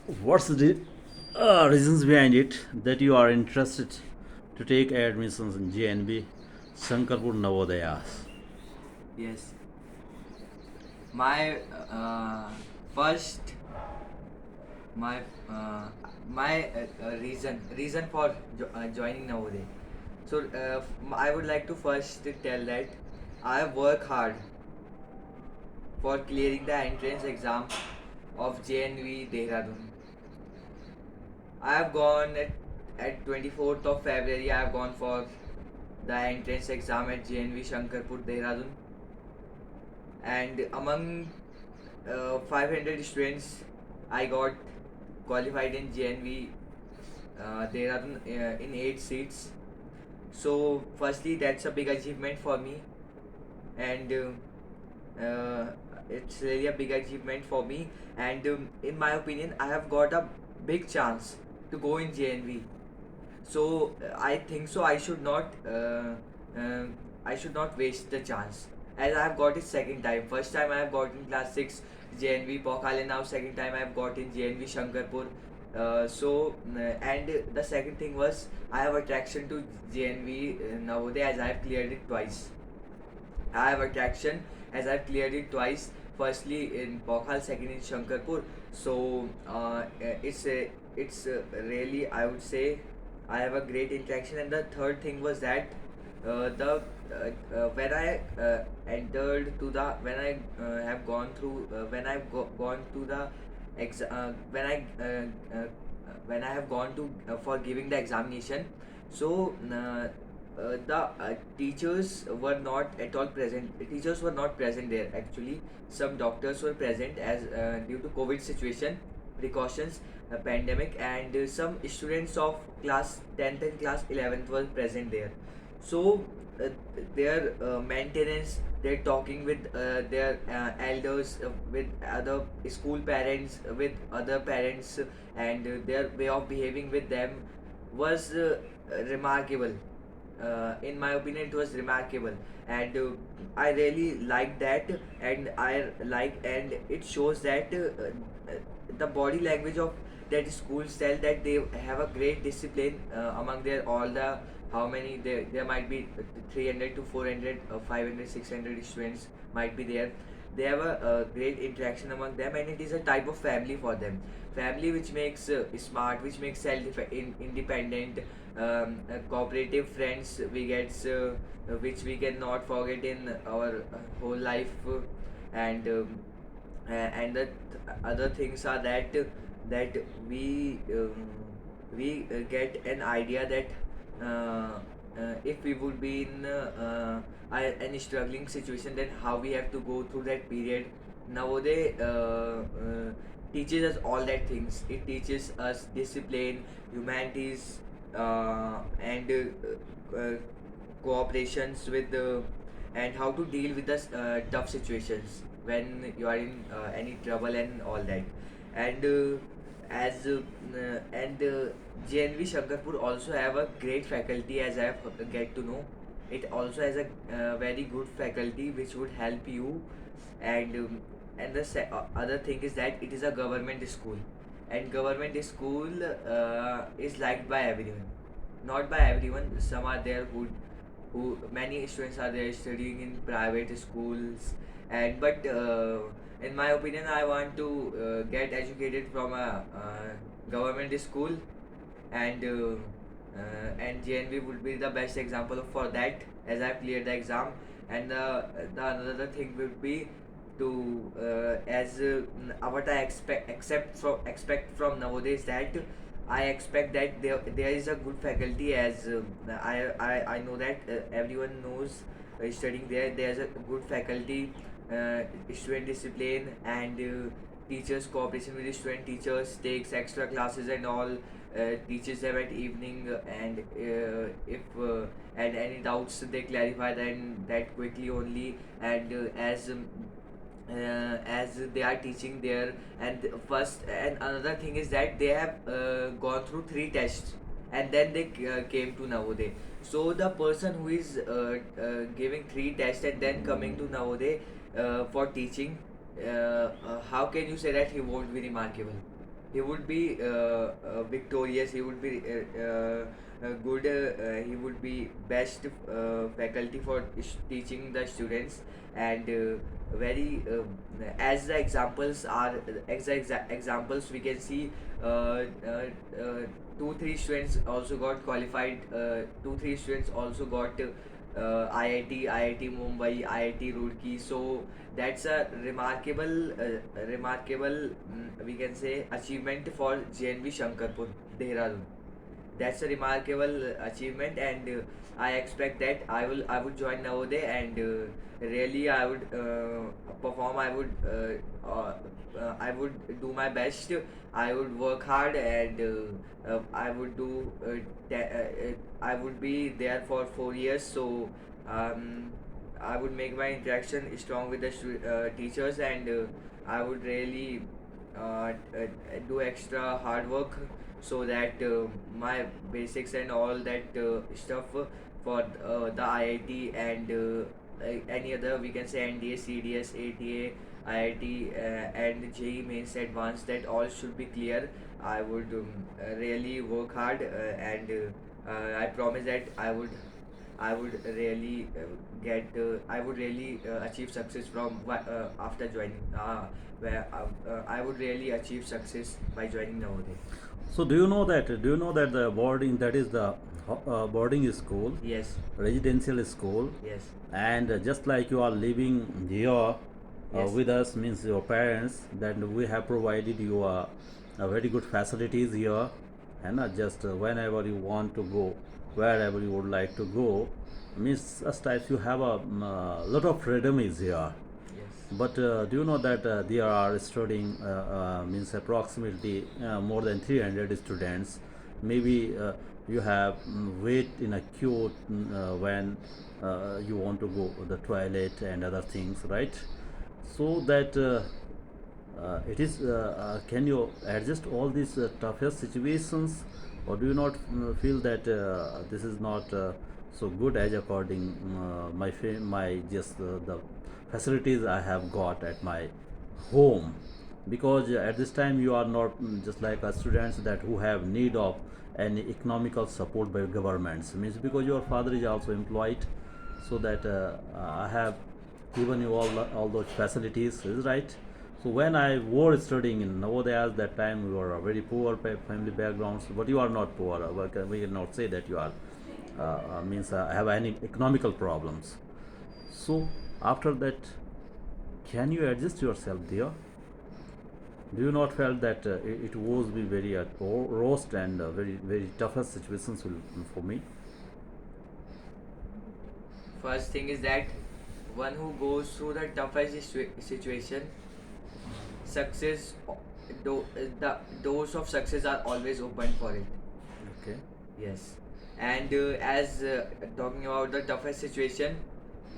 What's the reasons behind it that you are interested to take admissions in JNB Shankarpur Navodayas? Yes, my first my my reason for joining Navodaya. So I would like to first tell that I work hard for clearing the entrance exam of JNV Dehradun. I have gone at 24th of February. I have gone for the entrance exam at JNV Shankarpur Dehradun, and among 500 students, I got qualified in JNV Dehradun in 8 seats. So, firstly, that's a big achievement for me, and it's really a big achievement for me. And in my opinion, I have got a big chance to go in JNV. So I think so. I should not waste the chance. As I have got it second time. First time I have got in class six JNV Pokhale. Now second time I have got in JNV Shankarpur. And the second thing was I have attraction to JNV Navodaya as I have cleared it twice. I have attraction as I've cleared it twice. Firstly in Pokhal, second in Shankarpur. So really, I would say I have a great interaction. And the third thing was that the when I entered to the when I have gone through when I've gone to the when I have gone to for giving the examination. So the teachers were not at all present. Teachers were not present there actually. Some doctors were present as due to COVID situation precautions, pandemic, and some students of class 10th and class 11th were present there. So uh, their maintenance, they're talking with their elders, with other school parents, with other parents, and their way of behaving with them was remarkable. In my opinion, it was remarkable, and I really like that. And it shows that the body language of that schools tell that they have a great discipline among their all the how many there might be 300 to 400 500 600 students might be there. They have a great interaction among them, and it is a type of family for them. Family which makes smart, which makes independent, cooperative friends we get, which we cannot forget in our whole life. And the other things are that we get an idea that if we would be in any struggling situation, then how we have to go through that period. Navodaya teaches us all that things. It teaches us discipline, humanities, and cooperations with the and how to deal with the tough situations when you are in any trouble and all that. And as and JNV Shankarpur also have a great faculty, as I have get to know. It also has a very good faculty which would help you. And the other thing is that it is a government school, and government school is liked by everyone. Not by everyone. Some are there who many students are there studying in private schools, and but in my opinion, I want to get educated from a government school, and JNV would be the best example for that, as I've cleared the exam. And the another thing would be to as what I expect from nowadays, that I expect that there is a good faculty, as I know that everyone knows studying there. There's a good faculty, student discipline, and teachers cooperation with the student. Teachers takes extra classes and all, teaches them at evening, and if and any doubts they clarify then that quickly only. And as they are teaching there. And first and another thing is that they have gone through three tests, and then they came to Navodaya. So the person who is giving three tests and then coming to Navodaya for teaching, how can you say that he won't be remarkable? he would be victorious. He would be good. He would be best faculty for teaching the students, and very as the examples are examples we can see uh, uh, uh, 2 3 students also got qualified. 2 3 students also got IIT Mumbai, IIT Roorkee. So that's a remarkable, we can say, achievement for JNV Shankarpur, Dehradun. That's a remarkable achievement, and I expect that I would join Navodaya, and really I would perform. I would do my best. I would work hard, and I would do. I would be there for 4 years. So um, I would make my interaction strong with the teachers, and I would really do extra hard work so that my basics and all that stuff for the IIT and any other, we can say, NDA, CDS, ATA, IIT, and JEE Mains Advanced, that all should be clear. I would really work hard, and I promise that I would really I would really achieve success from after joining. Where I would really achieve success by joining Navodaya. So do you know that the boarding, that is the boarding school, Yes, residential school, yes, and just like you are living here yes, with us, means your parents, that we have provided you a very good facilities here, and just whenever you want to go, wherever you would like to go, means as types you have a lot of freedom is here. yes, But do you know that there are studying means approximately more than 300 students. Maybe you have wait in a queue when you want to go to the toilet and other things, right? So that it is. Can you adjust all these toughest situations, or do you not feel that this is not so good as according my just the facilities I have got at my home? Because at this time you are not just like a students that who have need of any economical support by governments, means because your father is also employed, so that I have given you all those facilities, is right? So when I was studying in Navodaya, that time we were a very poor family backgrounds, but you are not poor. We cannot say that you are means have any economical problems. So after that, can you adjust yourself there? Do you not felt that it was be very roast and very toughest situations for me? first thing is that one who goes through the toughest situation, success, the doors of success are always open for it. Okay. Yes, and as talking about the toughest situation,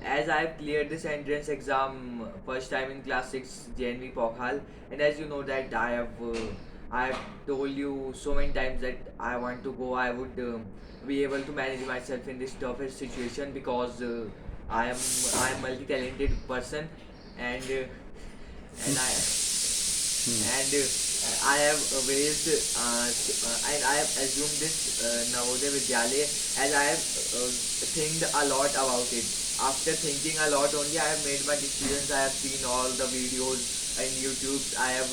as I've cleared this entrance exam first time in class 6 JNV Pokhal, and as you know that I have told you so many times that I want to go. I would be able to manage myself in this toughest situation because I am multi-talented person, and and I have raised and I have assumed this Navodaya Vidyalaya, as I have think a lot about it. After thinking a lot only, I have made my decisions. I have seen all the videos and YouTube. I have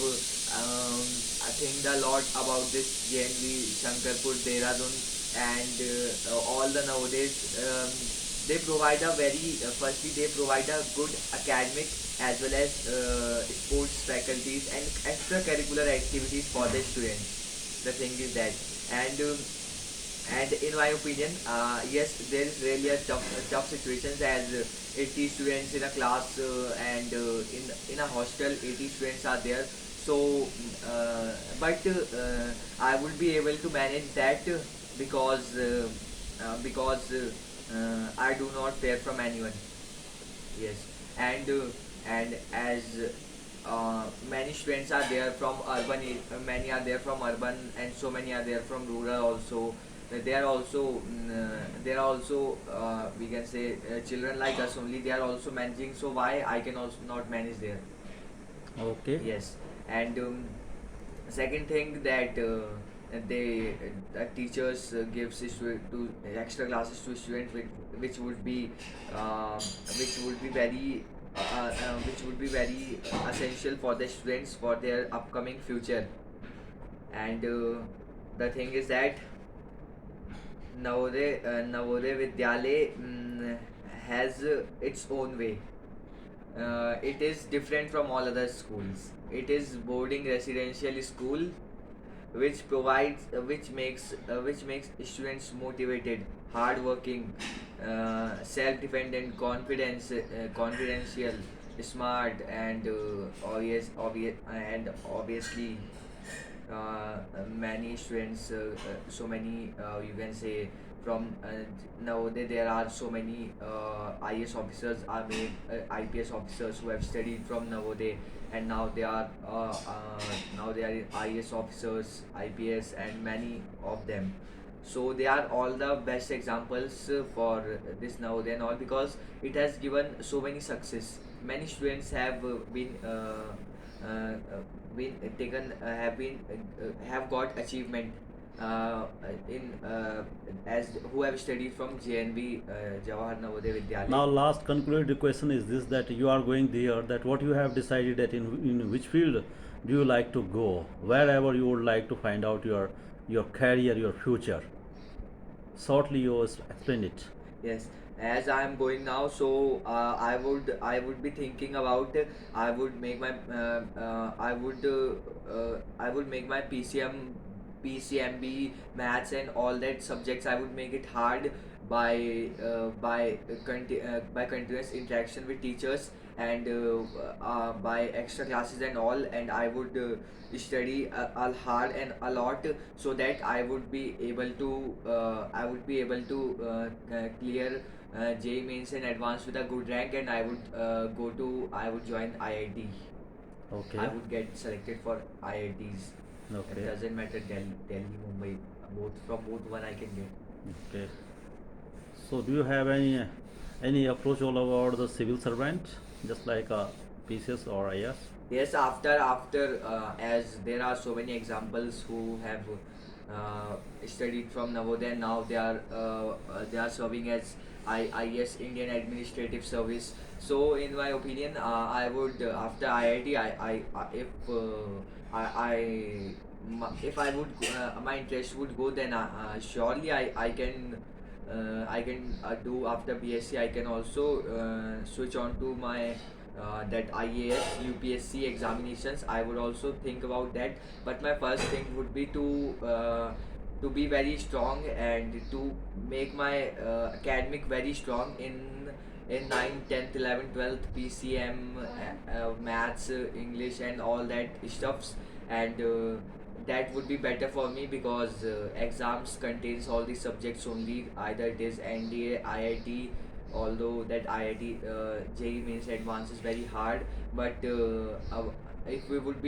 I think a lot about this JNV Shankarpur Dehradun, and all the nowadays. They provide a very firstly they provide a good academic as well as sports faculties and extracurricular activities for the students. The thing is that, and and in my opinion, yes, there is really a tough situations, as 80 students in a class, and in a hostel 80 students are there. So but I would be able to manage that because I do not fear from anyone. Yes, and as many students are there from many are there from urban, and so many are there from rural also. They are also we can say children like us only. They are also managing. So why I can also not manage there? Okay. Yes, and second thing that they teachers gives to extra classes to students which would be which would be very which would be very essential for the students for their upcoming future. And the thing is that Navodaya Vidyalay has its own way. It is different from all other schools. It is boarding residential school which provides which makes students motivated, hardworking, self-dependent, confidential, smart, and obviously many students, so many you can say from nowadays there are so many IAS officers are made IPS officers who have studied from Navodaya, and now they are IAS officers, IPS, and many of them. So they are all the best examples for this Navodaya and all, because it has given so many success. Many students have been taken have got achievement in as who have studied from JNV, Jawahar Navodaya Vidyalaya. Now, last concluded question is this: that you are going there. That what you have decided that in which field do you like to go? Wherever you would like to find out your career, your future. Shortly, you explain it. Yes, as I am going now, so I would be thinking about I would make my I would make my PCMB, maths, and all that subjects. I would make it hard by continuous interaction with teachers, and by extra classes and all. And I would study a hard and a lot, so that I would be able to clear JEE mains and advance with a good rank, and I would join IIT. Okay. I would get selected for IITs. It Okay. doesn't matter Delhi, Mumbai, both one I can get. Okay. So, do you have any approach all about the civil servant, just like PCS or IS? Yes, after as there are so many examples who have studied from Navodaya, and now they are serving as IAS, Indian Administrative Service. So in my opinion, I would after IIT, I if I would my interest would go, then surely I can do after BSc. I can also switch on to my that IAS, UPSC examinations. I would also think about that, but my first thing would be to be very strong and to make my academic very strong in 9th, 10th, 11th, 12th, PCM, maths, English, and all that stuffs. And that would be better for me, because exams contains all these subjects only, either it is NDA, IIT. Although that IIT JEE means advance is very hard, but if we would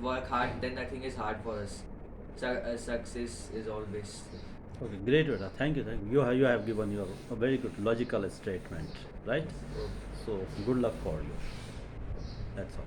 work hard, then nothing is hard for us. Success is always. Okay, great, Veda. Thank you. Thank you. You have given your a very good logical statement, right? So, So, good luck for you. That's all.